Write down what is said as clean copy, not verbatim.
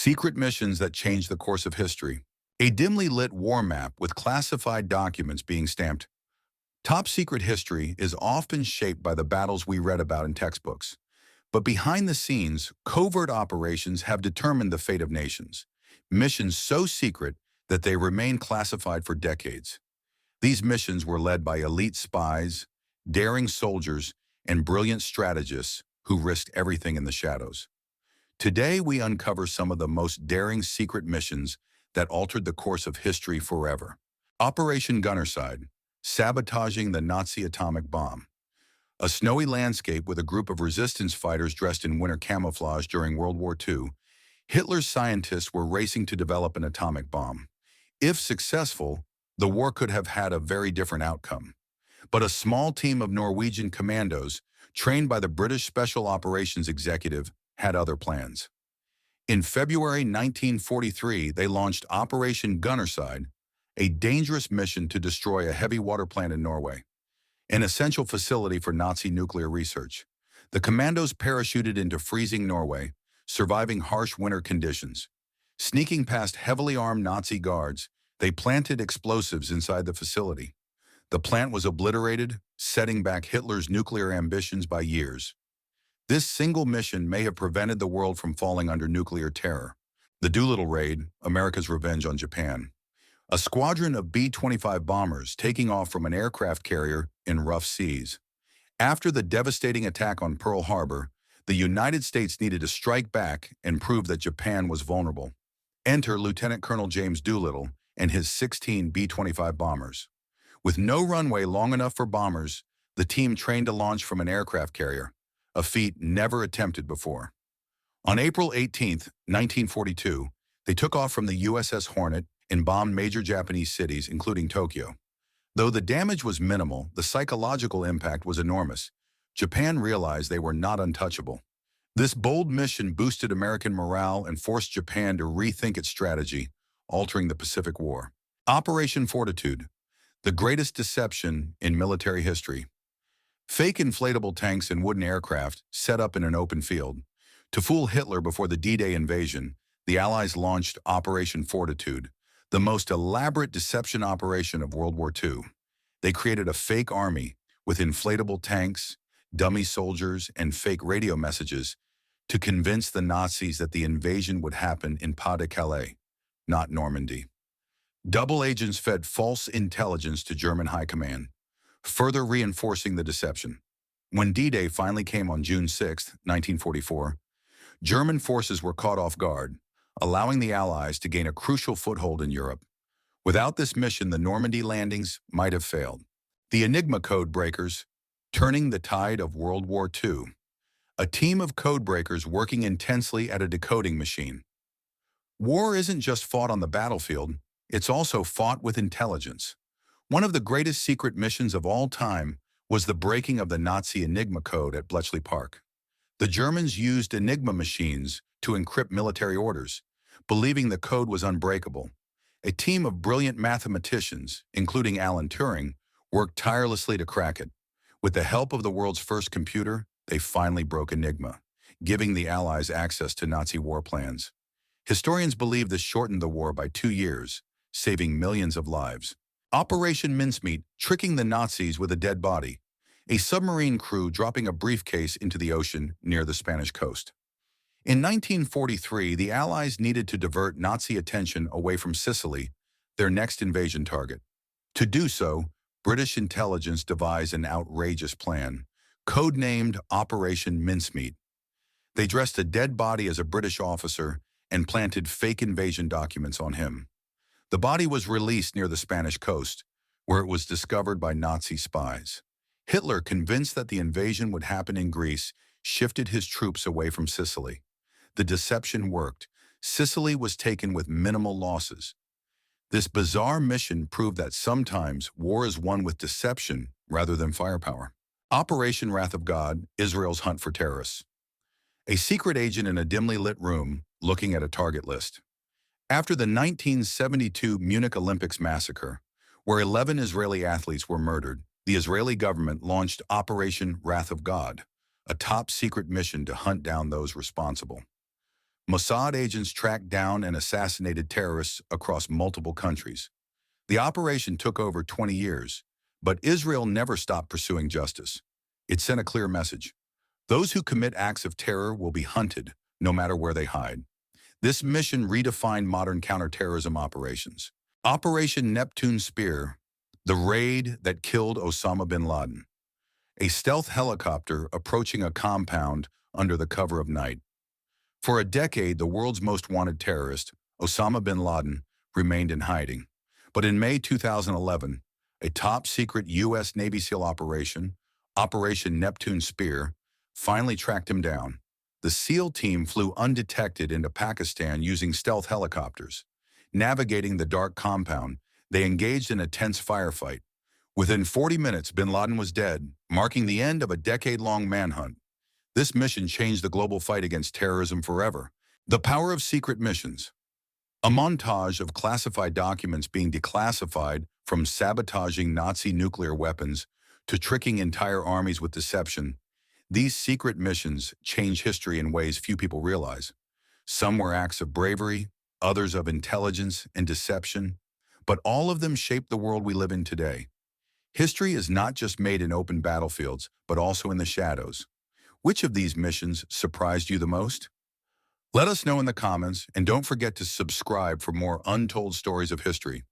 Secret missions that changed the course of history. A dimly lit war map with classified documents being stamped. Top secret history is often shaped by the battles we read about in textbooks. But behind the scenes, covert operations have determined the fate of nations. Missions so secret that they remain classified for decades. These missions were led by elite spies, daring soldiers, and brilliant strategists who risked everything in the shadows. Today, we uncover some of the most daring secret missions that altered the course of history forever. Operation Gunnerside, sabotaging the Nazi atomic bomb. A snowy landscape with a group of resistance fighters dressed in winter camouflage during World War II, Hitler's scientists were racing to develop an atomic bomb. If successful, the war could have had a very different outcome. But a small team of Norwegian commandos, trained by the British Special Operations Executive, had other plans. In February 1943, they launched Operation Gunnerside, a dangerous mission to destroy a heavy water plant in Norway, an essential facility for Nazi nuclear research. The commandos parachuted into freezing Norway, surviving harsh winter conditions. Sneaking past heavily armed Nazi guards, they planted explosives inside the facility. The plant was obliterated, setting back Hitler's nuclear ambitions by years. This single mission may have prevented the world from falling under nuclear terror. The Doolittle Raid, America's revenge on Japan. A squadron of B-25 bombers taking off from an aircraft carrier in rough seas. After the devastating attack on Pearl Harbor, the United States needed to strike back and prove that Japan was vulnerable. Enter Lieutenant Colonel James Doolittle and his 16 B-25 bombers. With no runway long enough for bombers, the team trained to launch from an aircraft carrier, a feat never attempted before. On April 18, 1942, they took off from the USS Hornet and bombed major Japanese cities, including Tokyo. Though the damage was minimal, the psychological impact was enormous. Japan realized they were not untouchable. This bold mission boosted American morale and forced Japan to rethink its strategy, altering the Pacific War. Operation Fortitude, the greatest deception in military history. Fake inflatable tanks and wooden aircraft set up in an open field. To fool Hitler before the D-Day invasion, the Allies launched Operation Fortitude, the most elaborate deception operation of World War II. They created a fake army with inflatable tanks, dummy soldiers, and fake radio messages to convince the Nazis that the invasion would happen in Pas-de-Calais, not Normandy. Double agents fed false intelligence to German high command, further reinforcing the deception. When D-Day finally came on June 6, 1944, German forces were caught off guard, allowing the Allies to gain a crucial foothold in Europe. Without this mission, the Normandy landings might have failed. The Enigma code breakers, turning the tide of World War II. A team of code breakers working intensely at a decoding machine. War isn't just fought on the battlefield, it's also fought with intelligence. One of the greatest secret missions of all time was the breaking of the Nazi Enigma code at Bletchley Park. The Germans used Enigma machines to encrypt military orders, believing the code was unbreakable. A team of brilliant mathematicians, including Alan Turing, worked tirelessly to crack it. With the help of the world's first computer, they finally broke Enigma, giving the Allies access to Nazi war plans. Historians believe this shortened the war by 2 years, saving millions of lives. Operation Mincemeat, tricking the Nazis with a dead body. A submarine crew dropping a briefcase into the ocean near the Spanish coast. In 1943, the Allies needed to divert Nazi attention away from Sicily, their next invasion target. To do so, British intelligence devised an outrageous plan, codenamed Operation Mincemeat. They dressed a dead body as a British officer and planted fake invasion documents on him. The body was released near the Spanish coast, where it was discovered by Nazi spies. Hitler, convinced that the invasion would happen in Greece, shifted his troops away from Sicily. The deception worked. Sicily was taken with minimal losses. This bizarre mission proved that sometimes war is won with deception rather than firepower. Operation Wrath of God, Israel's hunt for terrorists. A secret agent in a dimly lit room looking at a target list. After the 1972 Munich Olympics massacre, where 11 Israeli athletes were murdered, the Israeli government launched Operation Wrath of God, a top-secret mission to hunt down those responsible. Mossad agents tracked down and assassinated terrorists across multiple countries. The operation took over 20 years, but Israel never stopped pursuing justice. It sent a clear message. Those who commit acts of terror will be hunted, no matter where they hide. This mission redefined modern counterterrorism operations. Operation Neptune Spear, the raid that killed Osama bin Laden. A stealth helicopter approaching a compound under the cover of night. For a decade, the world's most wanted terrorist, Osama bin Laden, remained in hiding. But in May 2011, a top-secret U.S. Navy SEAL operation, Operation Neptune Spear, finally tracked him down. The SEAL team flew undetected into Pakistan using stealth helicopters. Navigating the dark compound, they engaged in a tense firefight. Within 40 minutes, bin Laden was dead, marking the end of a decade-long manhunt. This mission changed the global fight against terrorism forever. The power of secret missions. A montage of classified documents being declassified, from sabotaging Nazi nuclear weapons to tricking entire armies with deception. These secret missions change history in ways few people realize. Some were acts of bravery, others of intelligence and deception, but all of them shape the world we live in today. History is not just made in open battlefields, but also in the shadows. Which of these missions surprised you the most? Let us know in the comments, and don't forget to subscribe for more untold stories of history.